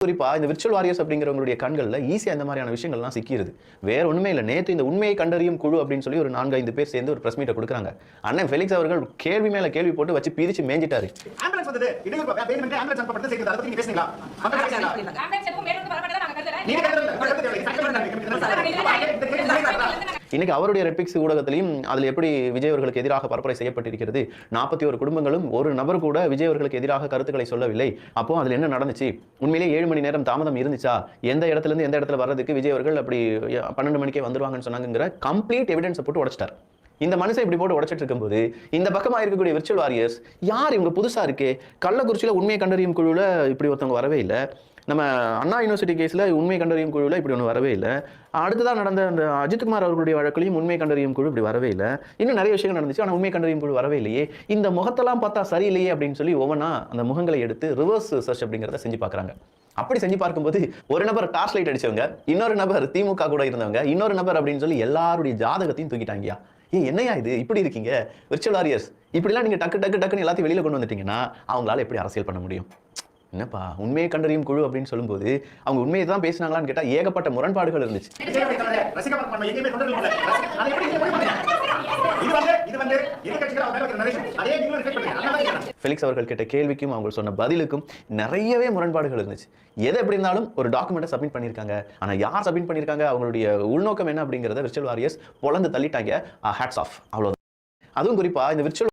குறிப்பா இந்த virtual warriors அப்படிங்கிறவங்களுடைய கண்கள்ல ஈஸியா இந்த மாதிரியான விஷயங்கள்லாம் சிக்கிருது. வேற ஒண்ணுமே இல்ல. நேத்து இந்த உண்மையை கண்டறியும் குழு அப்படின்னு சொல்லி ஒரு 4, 5 பேர் சேர்ந்து ஒரு பிரஸ் மீட்ட கொடுக்குறாங்க. அண்ணன் ஃபெலிக்ஸ் அவர்கள் கேள்வி மேல கேள்வி போட்டு வச்சு பிரிச்சு மேஞ்சிட்டாரு. ஆம்புலன்ஸ் வந்தது. இடையூறு வேணுமென்றே ஆம்புலன்ஸ் அனுப்பப்பட்டது செய்தது. அதை பத்தி நீங்க பேசுனீங்களா? ஆம்புலன்ஸ் எதுவும் மேலிருந்து வரப்பட்டதா நாங்க கருதுறேன். நீங்க இன்னைக்கு அவருடைய ரெட்பிக்ஸ் ஊடகத்திலையும் அதில் எப்படி விஜய் அவர்களுக்கு எதிராக பரப்புரை செய்யப்பட்டிருக்கிறது. 41 குடும்பங்களும் ஒரு நபர் கூட விஜய் அவர்களுக்கு எதிராக கருத்துக்களை சொல்லவில்லை. அப்போ அதில் என்ன நடந்துச்சு, உண்மையிலேயே 7 மணி நேரம் தாமதம் இருந்துச்சா, எந்த இடத்துல இருந்து எந்த இடத்துல வர்றதுக்கு விஜய் அவர்கள் அப்படி 12 மணிக்கே வந்துருவாங்கன்னு சொன்னாங்கிற கம்ப்ளீட் எவிடன்ஸை போட்டு உடைச்சிட்டார். இந்த மனுஷன் இப்படி போட்டு உடைச்சிட்டு இருக்கும்போது இந்த பக்கமா இருக்கக்கூடிய விர்ச்சுவல் வாரியர்ஸ் யார் இவங்க புதுசா இருக்கே, கள்ளக்குறிச்சியில உண்மையை கண்டறியும் குழுவில் இப்படி ஒருத்தவங்க வரவே இல்லை, நம்ம அண்ணா யூனிவர்சிட்டி கேஸில் உண்மை கண்டறியும் குழுவில் இப்படி ஒன்று வரவே இல்லை, அடுத்ததான் நடந்த அந்த அஜித்குமார் அவர்களுடைய வழக்கிலையும் உண்மை கண்டறியும் குழு இப்படி வரவே இல்லை, இன்னும் நிறைய விஷயங்கள் நடந்துச்சு, ஆனால் உண்மை கண்டறியும் குழு வரவே இல்லையே, இந்த முகத்தெல்லாம் பார்த்தா சரியில்லையே அப்படின்னு சொல்லி ஒவ்வொன்றா அந்த முகங்களை எடுத்து ரிவர்ஸ் சர்ச் அப்படிங்கிறத செஞ்சு பார்க்குறாங்க. அப்படி செஞ்சு பார்க்கும்போது ஒரு நபர் டார்ச் லைட் அடிச்சவங்க, இன்னொரு நபர் திமுக கூட இருந்தவங்க, இன்னொரு நபர் அப்படின்னு சொல்லி எல்லாருடைய ஜாதகத்தையும் தூக்கிட்டாங்கயா. என்னையா இது இப்படி இருக்கீங்க விர்ச்சுவல் வாரியர்ஸ், இப்படிலாம் நீங்க டக்கு டக்கு டக்குன்னு எல்லாத்தையும் வெளியில கொண்டு வந்துட்டீங்கன்னா அவங்களால எப்படி அரசியல் பண்ண முடியும்? என்னப்பா உண்மையை கண்டறியும் குழு அப்படின்னு சொல்லும்போது அவங்க உண்மையை தான் பேசினாங்களான்னு கேட்டா ஏகப்பட்ட முரண்பாடுகள் இருந்துச்சு. ஃபெலிக்ஸ் அவர்கள் கேட்ட கேள்விக்கும் அவங்க சொன்ன பதிலுக்கும் நிறையவே முரண்பாடுகள் இருந்துச்சு. எது எப்படி இருந்தாலும் ஒரு டாக்குமெண்ட்டை சப்மிட் பண்ணியிருக்காங்க. ஆனால் யார் சப்மிட் பண்ணியிருக்காங்க, அவங்களுடைய உள்நோக்கம் என்ன அப்படிங்கிறத விர்ச்சுவல் வாரியர்ஸ் பொளந்து தள்ளிட்டாங்க. Hats off. அவ்வளோ. அதுவும் குறிப்பா இந்த விர்ச்சுவல்